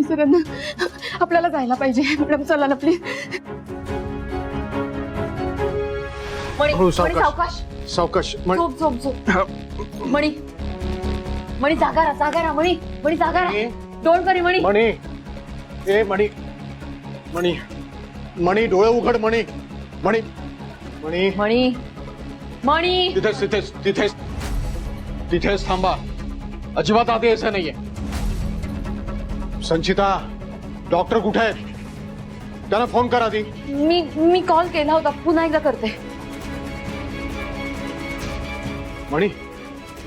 सगळ्यांना आपल्याला जायला पाहिजे. मॅडम चला ना प्लीज. मणी सावकाश सावकाश. झोप झोप झोप. मणी मणी जागा राहा मणी. मणी जागा राहा. डोंट वरी मणी. मणी ए मणी मणी मणी डोळे उघड. मणी मणी मणी मणी मणी तिथेच तिथेच तिथेच तिथेच थांबा. अजिबात आधी यायचं नाहीये. संचिता डॉक्टर कुठे आहेत? त्यांना फोन करा आधी. मी कॉल केला होता. पुन्हा एकदा करते. मणी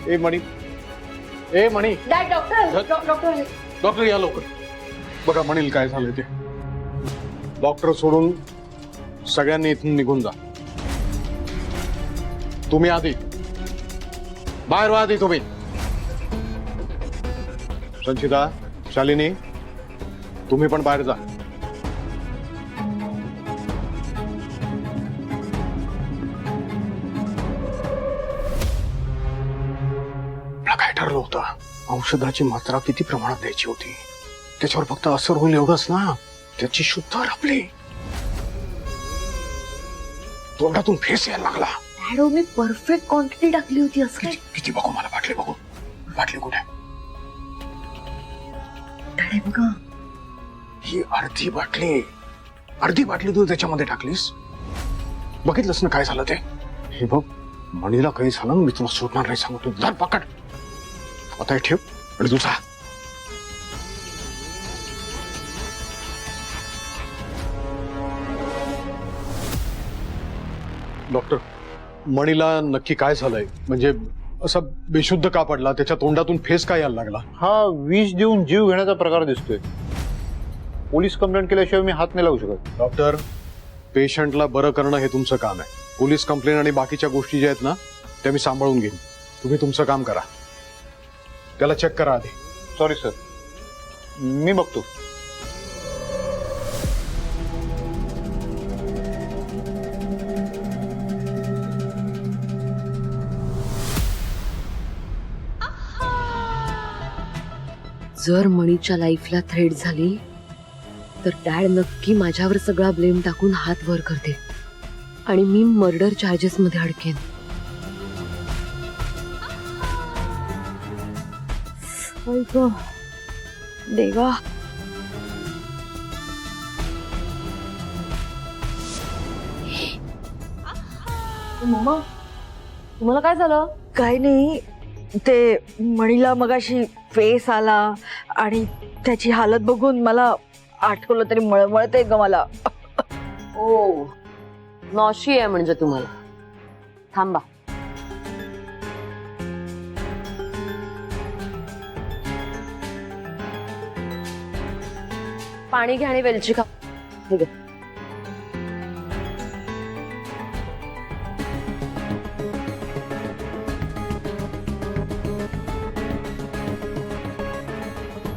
ए मणी ए मणी. डॉक्टर डॉक्टर या लवकर. बघा मणीला काय झालंय ते. डॉक्टर सोडून सगळ्यांनी इथून निघून जा. तुम्ही आधी बाहेर व्हा. आधी तुम्ही. संचिता शालिनी तुम्ही पण बाहेर जा. काय ठरलं होतं? औषधाची मात्रा किती प्रमाणात द्यायची होती त्याच्यावर फक्त असर होईल एवढंच ना. त्याची शुद्ध आपली तोंडातून फेस यायला लागला. मॅडम मी परफेक्ट क्वांटिटी टाकली होती. असं काय? किती बघू मला. बाटली बघू. बाटली कुठे? बघा ही अर्धी बाटली तू त्याच्यामध्ये टाकलीस. बघितलंस ना काय झालं ते. हे बघ मणीला काही झालं मी तुला सोडणार नाही सांगतो. धर पकड. आता हे ठेव आणि तुझा. डॉक्टर मणीला नक्की काय झालंय? म्हणजे असा बेशुद्ध का पडला? त्याच्या तोंडातून फेस काय यायला लागला? हा विष देऊन जीव घेण्याचा प्रकार दिसतोय. पोलीस कंप्लेंट केल्याशिवाय मी हात नाही लावू शकत. डॉक्टर पेशंटला बरं करणं हे तुमचं काम आहे. पोलीस कंप्लेंट आणि बाकीच्या गोष्टी ज्या आहेत ना त्या मी सांभाळून घेईन. तुम्ही तुमचं काम करा. त्याला चेक करा आधी. सॉरी सर मी बघतो. जर मणीच्या लाईफला थ्रेट झाली तर डॅड नक्की माझ्यावर सगळा ब्लेम टाकून हात वर करते आणि मी मर्डर चार्जेस मध्ये अडकेन. देवा मम्मा तुम्हाला काय झालं? काय नाही ते मणीला मगाशी फेस आला आणि त्याची हालत बघून मला आठवलं तरी मळमळतंय ग मला. ओ नॉशी आहे म्हणजे तुम्हाला. थांबा. पाणी घ्या आणि वेलची खा. ठीक आहे.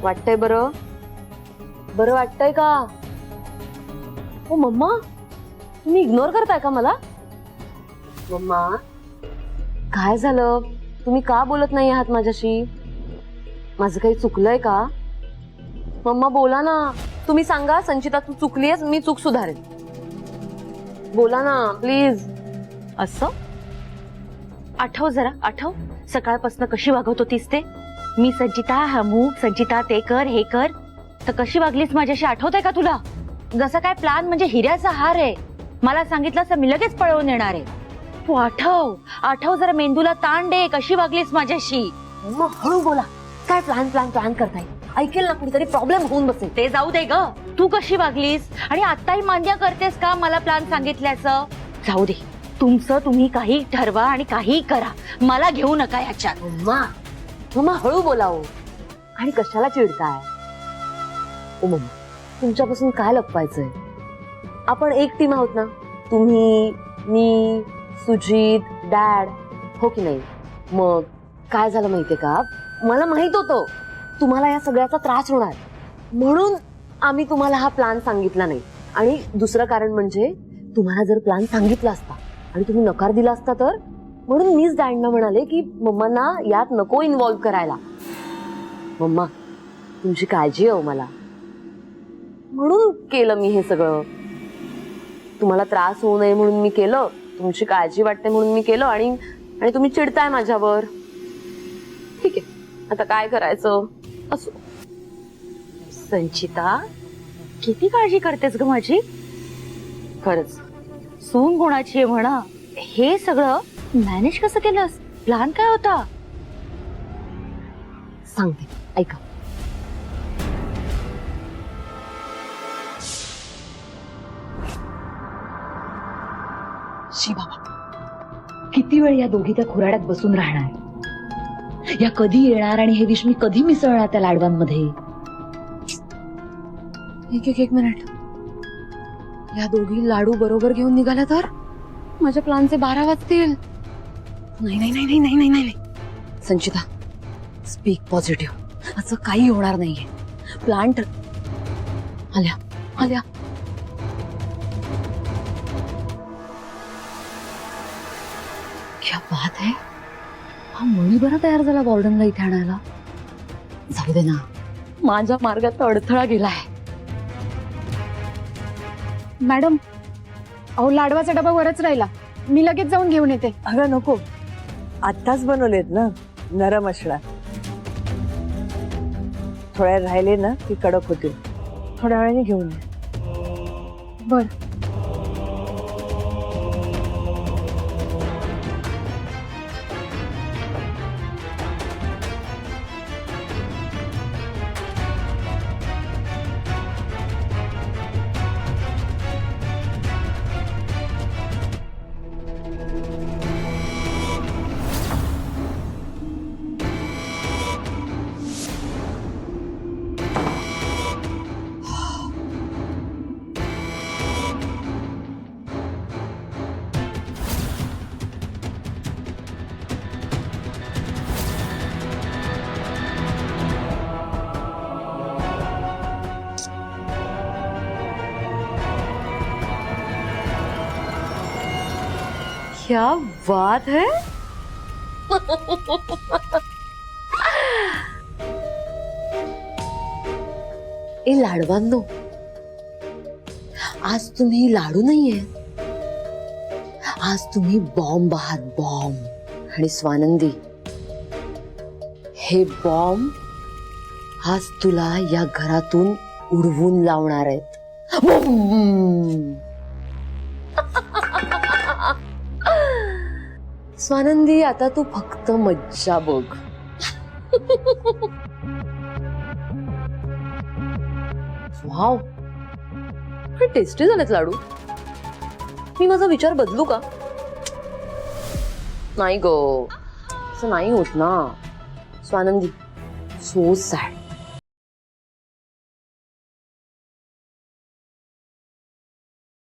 वाटतंय बरं? बरं वाटतंय का? ओ मम्मा तुम्ही इग्नोर करताय का मला? मम्मा काय झालं? तुम्ही का बोलत नाही आहात माझ्याशी? माझं काही चुकलंय का? मम्मा बोला ना. तुम्ही सांगा संचिता तू चुकलीयस. मी चूक सुधारेन. बोला ना प्लीज. असं आठव जरा. आठव सकाळपासून कशी वागत होतीस ते. मी संचिता हमूक संचिता ते कर हे कर तर कशी वागलीस माझ्याशी आठवत आहे का तुला? जसं काय प्लान म्हणजे हिऱ्याचा हार आहे. मला सांगितलं तर मी लगेच पळवून येणार आहे. तू आठव आठव जरा. मेंदूला ताण दे. कशी वागलीस माझ्याशी. मम्मा हळू बोला. काय प्लॅन प्लॅन प्लॅन करताय? ऐकेल ना कुठेतरी प्रॉब्लेम होऊन बसेल. ते जाऊ दे ग. तू कशी वागलीस आणि आत्ताही मान्य करतेस का मला प्लान सांगितल्याचं? जाऊ दे. तुमचं तुम्ही काही ठरवा आणि काही करा. मला घेऊ नका याच्यात. मम्मा मम्मा हळू बोला हो. आणि कशाला चिडताय? ओ मम्मा तुमच्यापासून काय लपवायचंय? आपण एक टीम आहोत ना. तुम्ही मी सुजित डॅड हो की नाही? मग काय झालं माहितीये का? मला माहित होतं तुम्हाला या सगळ्याचा त्रास होणार म्हणून आम्ही तुम्हाला हा प्लॅन सांगितला नाही. आणि दुसरं कारण म्हणजे तुम्हाला जर प्लॅन सांगितला असता आणि तुम्ही नकार दिला असता तर म्हणून मीच डॅडना म्हणाले की मम्मांना यात नको इन्व्हॉल्व करायला. मम्मा तुमची काळजी आहे हो मला. म्हणून केलं मी हे सगळं. तुम्हाला त्रास होऊ नये म्हणून मी केलं, तुमची काळजी वाटते म्हणून मी केलं, आणि तुम्ही चिडताय माझ्यावर. ठीक आहे, आता काय करायचं असो. संचिता, किती काळजी करतेस ग माझी. खरंच सून गुणाची आहे म्हणा. हे सगळं मॅनेज कसं केलंस? प्लॅन काय होता? सांगते, ऐका. शी बाबा, किती वेळ या दोघी त्या खुराड्यात बसून राहणार? या कधी येणार आणि हे विष मी कधी मिसळणार त्या लाडवांमध्ये? एक मिनिट. या दोघी लाडू बरोबर घेऊन निघाल्या तर माझ्या प्लानचे 12 वाजतील. नाही नाही नाही नाही नाही नाही. संचिता, स्पीक पॉझिटिव्ह. असं काही होणार नाहीये. प्लांट आल्या आल्या. क्या बात आहे. हा मणी बरा तयार झाला वॉर्डनला इथे आणायला. जाऊ दे ना, माझ्या मार्गात अडथळा गेलाय. मॅडम, अहो लाडवाचा डबा वरच राहिला, मी लगेच जाऊन घेऊन येते. अगं नको, आत्ताच बनवलेत ना, नरम असणार. थोड्या राहिले ना की कडक होतील. थोड्या वेळाने घेऊन ये. बर. क्या बात है. ए लाडवांनो, आज तुम्ही लाडू नाहीये, आज तुम्ही बॉम्ब आहात. बॉम्ब. आणि स्वानंदी, हे बॉम्ब आज तुला या घरातून उडवून लावणार आहेत. बूम. स्वानंदी, आता तू फक्त मज्जा बघ. वाव, टेस्टी झालेत लाडू. मी माझा विचार बदलू का? नाही गो, असं नाही होत ना स्वानंदी. So sad.